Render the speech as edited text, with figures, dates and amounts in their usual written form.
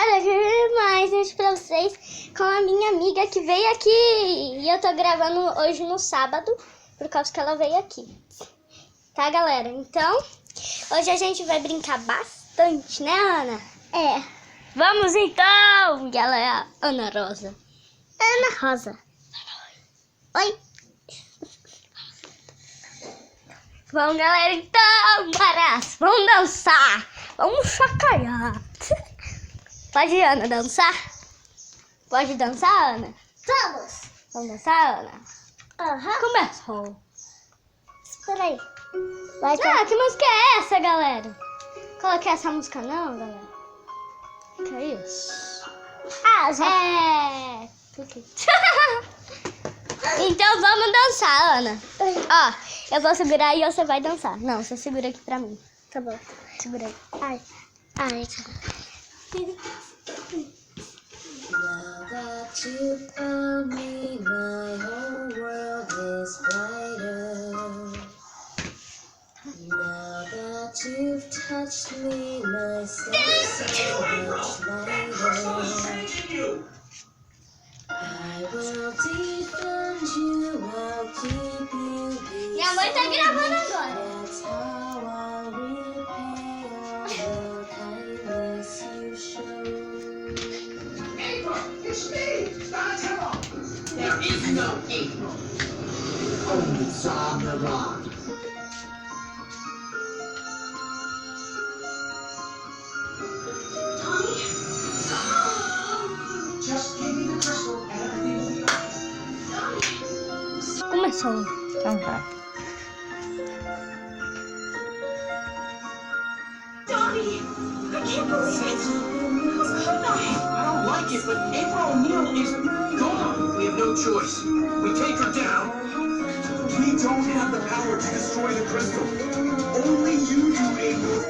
Olha, eu vi mais gente pra vocês com a minha amiga que veio aqui. E eu tô gravando hoje no sábado, por causa que ela veio aqui. Tá, galera? Então, hoje a gente vai brincar bastante, né, Ana? É. Vamos então! E ela é a Ana Rosa. Ana Rosa. Oi. Vamos, galera, então, barato. Vamos dançar. Vamos chacalhar. Pode, Ana, dançar? Pode dançar, Ana? Vamos! Vamos dançar, Ana? Aham. Começou. Espera aí. Que música é essa, galera? Coloquei essa música não, galera. Que é isso? Ah, já. É... Então vamos dançar, Ana. Ó, eu vou segurar e você vai dançar. Não, você segura aqui pra mim. Tá bom. Segura aí. Ai. Now that you found me, my whole world is brighter. Now that you've touched me, my soul's so much lighter. I will defend you, I'll keep you beside. Minha mãe tá gravando agora. That's how I'll repay all the kindness you showed. It's me, Donatello! There is no April. Only Summer. Just give me the crystal and everything will be alright. Começou. Então vai. Donnie! I can't believe it! I don't like it, but April O'Neil is gone. We have no choice. We take her down. We don't have the power to destroy the crystal. Only you do, April.